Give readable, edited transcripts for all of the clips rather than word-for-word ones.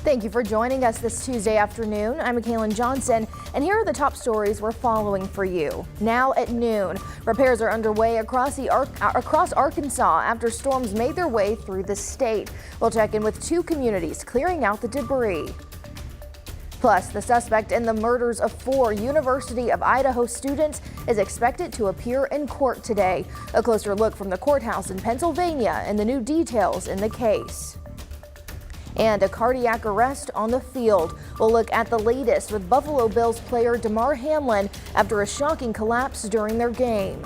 Thank you for joining us this Tuesday afternoon. I'm Mackailyn Johnson, and here are the top stories we're following for you. Now at noon, repairs are underway across Arkansas after storms made their way through the state. We'll check in with 2 communities clearing out the debris. Plus, the suspect in the murders of 4 University of Idaho students is expected to appear in court today. A closer look from the courthouse in Pennsylvania and the new details in the case. And a cardiac arrest on the field. We'll look at the latest with Buffalo Bills player Damar Hamlin after a shocking collapse during their game.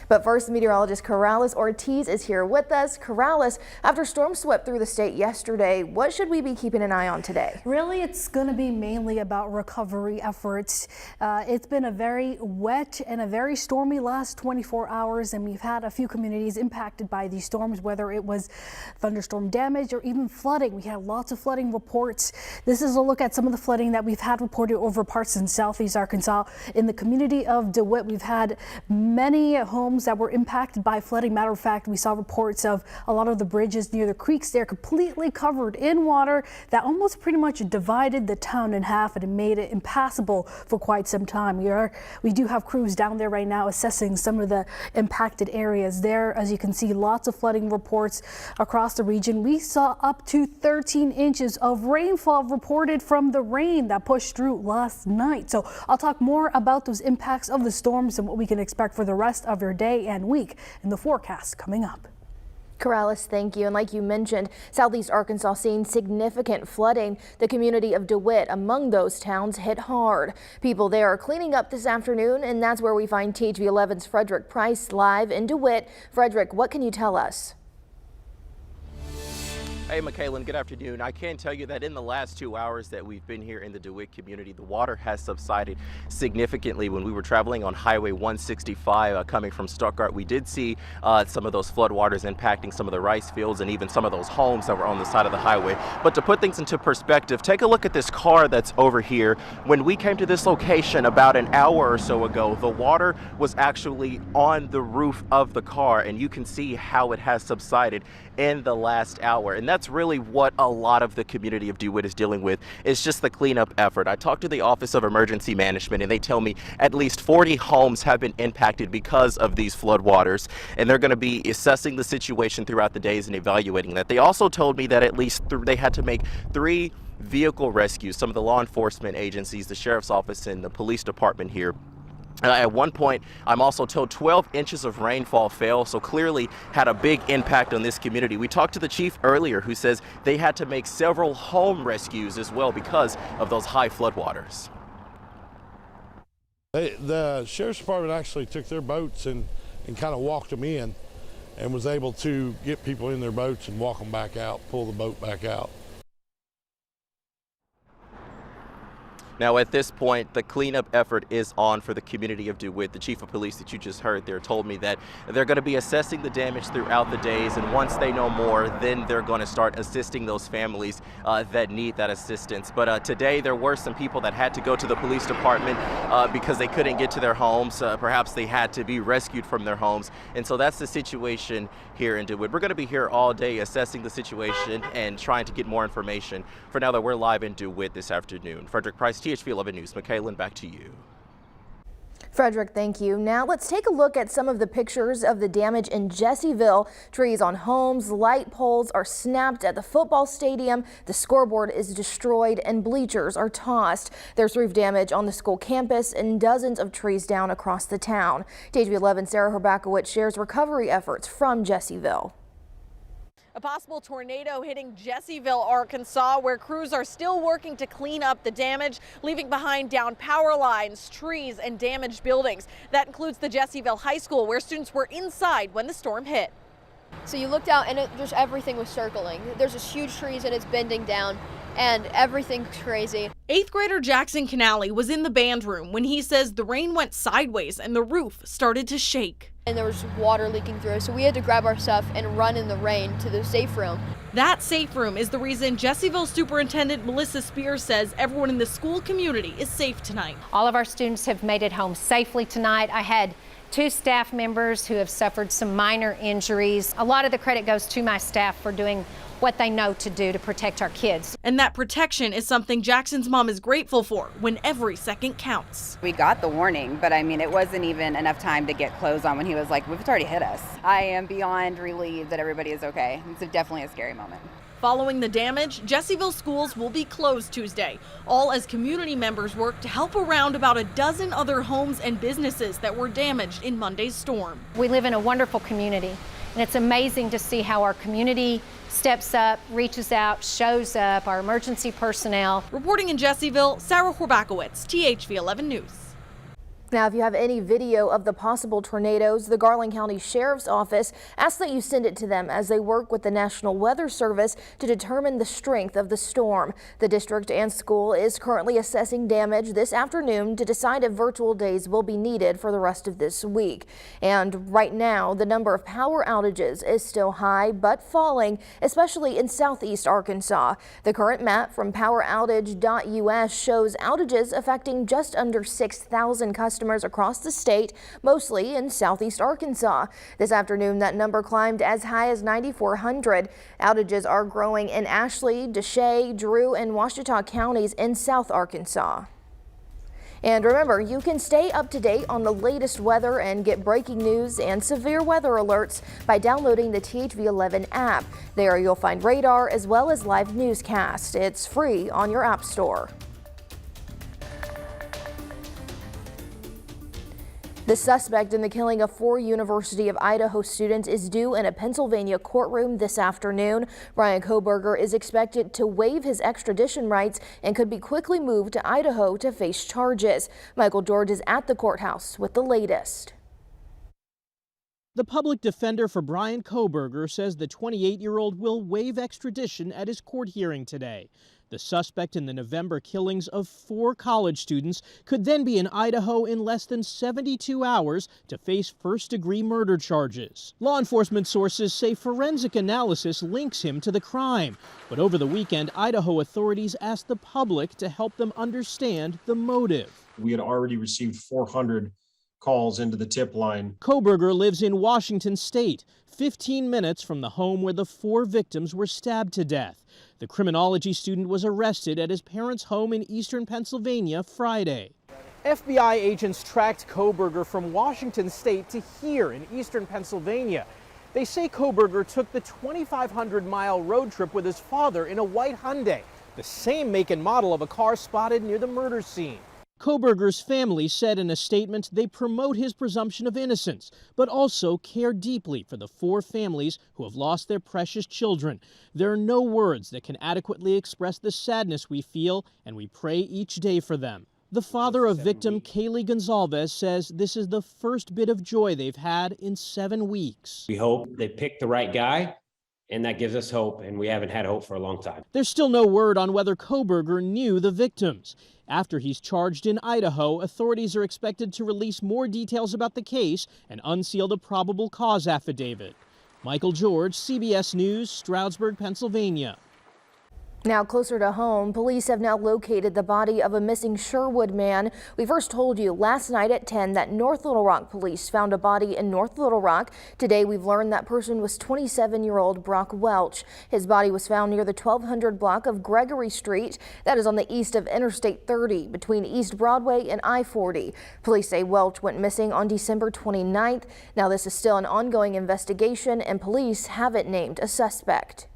But first, meteorologist Corrales Ortiz is here with us. Corrales, after storms swept through the state yesterday, what should we be keeping an eye on today? Really, it's going to be mainly about recovery efforts. It's been a very wet and a very stormy last 24 hours, and we've had a few communities impacted by these storms, whether it was thunderstorm damage or even flooding. We had lots of flooding reports. This is a look at some of the flooding that we've had reported over parts in southeast Arkansas. In the community of DeWitt, we've had many homes that were impacted by flooding. Matter of fact, we saw reports of a lot of the bridges near the creeks there completely covered in water that almost pretty much divided the town in half, and it made it impassable for quite some time. We do have crews down there right now assessing some of the impacted areas there. As you can see, lots of flooding reports across the region. We saw up to 13 inches of rainfall reported from the rain that pushed through last night. So I'll talk more about those impacts of the storms and what we can expect for the rest of your day and week in the forecast coming up. Corrales, thank you. And like you mentioned, southeast Arkansas seeing significant flooding. The community of DeWitt among those towns hit hard. People there are cleaning up this afternoon, and that's where we find THV 11's Frederick Price live in DeWitt. Frederick, what can you tell us? Hey, Mackailyn, good afternoon. I can tell you that in the last 2 hours that we've been here in the DeWitt community, the water has subsided significantly. When we were traveling on Highway 165 coming from Stuttgart, we did see some of those floodwaters impacting some of the rice fields and even some of those homes that were on the side of the highway. But to put things into perspective, take a look at this car that's over here. When we came to this location about an hour or so ago, the water was actually on the roof of the car, and you can see how it has subsided in the last hour. And that's really what a lot of the community of DeWitt is dealing with. It's just the cleanup effort. I talked to the Office of Emergency Management, and they tell me at least 40 homes have been impacted because of these floodwaters, and they're going to be assessing the situation throughout the days and evaluating that. They also told me that at least they had to make 3 vehicle rescues. Some of the law enforcement agencies, the sheriff's office and the police department here. At one point, I'm also told 12 inches of rainfall fell, so clearly had a big impact on this community. We talked to the chief earlier, who says they had to make several home rescues as well because of those high floodwaters. The sheriff's department actually took their boats and kind of walked them in and was able to get people in their boats and walk them back out, pull the boat back out. Now, at this point, the cleanup effort is on for the community of DeWitt. The chief of police that you just heard there told me that they're going to be assessing the damage throughout the days, and once they know more, then they're going to start assisting those families that need that assistance. But today, there were some people that had to go to the police department because they couldn't get to their homes. Perhaps they had to be rescued from their homes, and so that's the situation here in DeWitt. We're going to be here all day assessing the situation and trying to get more information. For now, though, we're live in DeWitt this afternoon. Frederick Price, THV 11 News. Mackailyn, back to you. Frederick, thank you. Now let's take a look at some of the pictures of the damage in Jessieville. Trees on homes, light poles are snapped at the football stadium. The scoreboard is destroyed and bleachers are tossed. There's roof damage on the school campus and dozens of trees down across the town. THV 11 Sarah Herbakowitz shares recovery efforts from Jessieville. A possible tornado hitting Jessieville, Arkansas, where crews are still working to clean up the damage, leaving behind down power lines, trees, and damaged buildings. That includes the Jessieville High School, where students were inside when the storm hit. So you looked out and just everything was circling. There's just huge trees and it's bending down and everything's crazy. 8th grader Jackson Canale was in the band room when he says the rain went sideways and the roof started to shake. And there was water leaking through, so we had to grab our stuff and run in the rain to the safe room. That safe room is the reason Jessieville Superintendent Melissa Spears says everyone in the school community is safe tonight. All of our students have made it home safely tonight. I had 2 staff members who have suffered some minor injuries. A lot of the credit goes to my staff for doing what they know to do to protect our kids. And that protection is something Jackson's mom is grateful for when every second counts. We got the warning, but I mean, it wasn't even enough time to get clothes on when he was like, it's already hit us. I am beyond relieved that everybody is okay. It's definitely a scary moment. Following the damage, Jessieville schools will be closed Tuesday, all as community members work to help around about a dozen other homes and businesses that were damaged in Monday's storm. We live in a wonderful community, and it's amazing to see how our community steps up, reaches out, shows up, our emergency personnel. Reporting in Jessieville, Sarah Horbakowitz, THV 11 News. Now, if you have any video of the possible tornadoes, the Garland County Sheriff's Office asks that you send it to them as they work with the National Weather Service to determine the strength of the storm. The district and school is currently assessing damage this afternoon to decide if virtual days will be needed for the rest of this week. And right now, the number of power outages is still high, but falling, especially in southeast Arkansas. The current map from poweroutage.us shows outages affecting just under 6,000 customers across the state, mostly in southeast Arkansas. This afternoon, that number climbed as high as 9,400. Outages are growing in Ashley, Deshay, Drew, and Washita counties in South Arkansas. And remember, you can stay up to date on the latest weather and get breaking news and severe weather alerts by downloading the THV 11 app. There you'll find radar as well as live newscasts. It's free on your app store. The suspect in the killing of 4 University of Idaho students is due in a Pennsylvania courtroom this afternoon. Brian Kohberger is expected to waive his extradition rights and could be quickly moved to Idaho to face charges. Michael George is at the courthouse with the latest. The public defender for Brian Kohberger says the 28-year-old will waive extradition at his court hearing today. The suspect in the November killings of 4 college students could then be in Idaho in less than 72 hours to face first-degree murder charges. Law enforcement sources say forensic analysis links him to the crime. But over the weekend, Idaho authorities asked the public to help them understand the motive. We had already received 400 calls into the tip line. Kohberger lives in Washington state, 15 minutes from the home where the 4 victims were stabbed to death. The criminology student was arrested at his parents' home in eastern Pennsylvania Friday. FBI agents tracked Kohberger from Washington state to here in eastern Pennsylvania. They say Kohberger took the 2,500-mile road trip with his father in a white Hyundai, the same make and model of a car spotted near the murder scene. Kohberger's family said in a statement they promote his presumption of innocence, but also care deeply for the 4 families who have lost their precious children. There are no words that can adequately express the sadness we feel, and we pray each day for them. The father of victim Kaylee Gonzalez says this is the first bit of joy they've had in 7 weeks. We hope they picked the right guy, and that gives us hope, and we haven't had hope for a long time. There's still no word on whether Kohberger knew the victims. After he's charged in Idaho, authorities are expected to release more details about the case and unseal the probable cause affidavit. Michael George, CBS News, Stroudsburg, Pennsylvania. Now closer to home, police have now located the body of a missing Sherwood man. We first told you last night at 10 that North Little Rock police found a body in North Little Rock. Today we've learned that person was 27-year-old Brock Welch. His body was found near the 1200 block of Gregory Street. That is on the east of Interstate 30 between East Broadway and I-40. Police say Welch went missing on December 29th. Now this is still an ongoing investigation and police haven't named a suspect.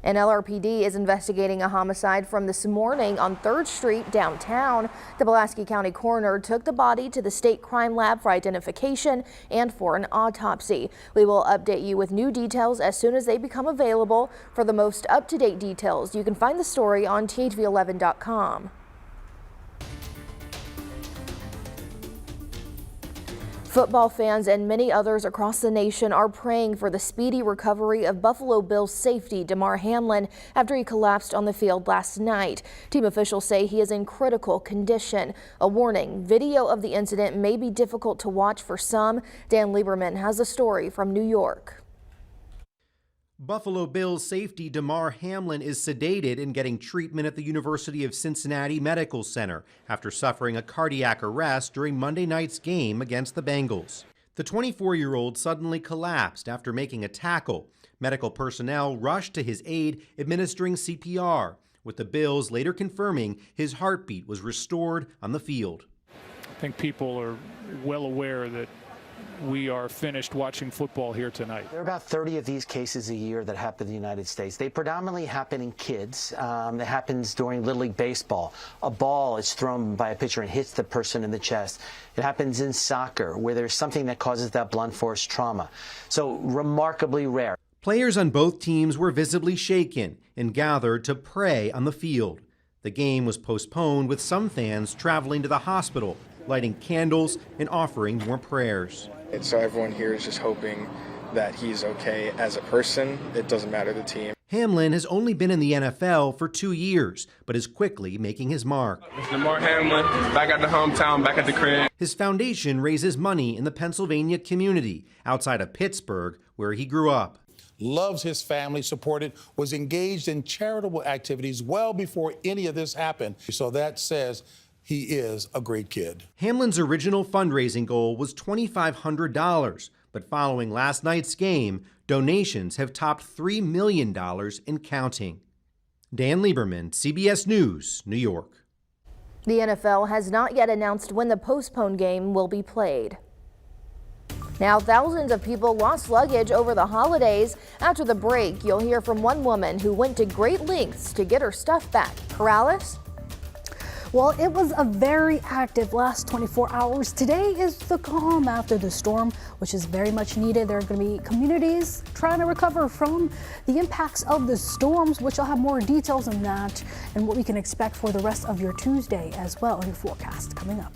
And LRPD is investigating a homicide from this morning on 3rd Street downtown. The Pulaski County coroner took the body to the state crime lab for identification and for an autopsy. We will update you with new details as soon as they become available. For the most up-to-date details, you can find the story on THV11.com. Football fans and many others across the nation are praying for the speedy recovery of Buffalo Bills safety Damar Hamlin after he collapsed on the field last night. Team officials say he is in critical condition. A warning, video of the incident may be difficult to watch for some. Dan Lieberman has a story from New York. Buffalo Bills safety Damar Hamlin is sedated and getting treatment at the University of Cincinnati Medical Center after suffering a cardiac arrest during Monday night's game against the Bengals. The 24-year-old suddenly collapsed after making a tackle. Medical personnel rushed to his aid, administering CPR, with the Bills later confirming his heartbeat was restored on the field. I think people are well aware that we are finished watching football here tonight. There are about 30 of these cases a year that happen in the United States. They predominantly happen in kids. That happens during Little League Baseball. A ball is thrown by a pitcher and hits the person in the chest. It happens in soccer, where there's something that causes that blunt force trauma. So remarkably rare. Players on both teams were visibly shaken and gathered to pray on the field. The game was postponed, with some fans traveling to the hospital, lighting candles and offering more prayers. And so everyone here is just hoping that he's okay as a person. It doesn't matter the team. Hamlin has only been in the NFL for 2 years, but is quickly making his mark. It's Damar Hamlin, back at the hometown, back at the crib. His foundation raises money in the Pennsylvania community outside of Pittsburgh, where he grew up. Loves his family, supported, was engaged in charitable activities well before any of this happened. So that says he is a great kid. Hamlin's original fundraising goal was $2,500, but following last night's game, donations have topped $3 million and counting. Dan Lieberman, CBS News, New York. The NFL has not yet announced when the postponed game will be played. Now, thousands of people lost luggage over the holidays. After the break, you'll hear from one woman who went to great lengths to get her stuff back. Corrales? Well, it was a very active last 24 hours. Today is the calm after the storm, which is very much needed. There are going to be communities trying to recover from the impacts of the storms, which I'll have more details on that and what we can expect for the rest of your Tuesday as well in your forecast coming up.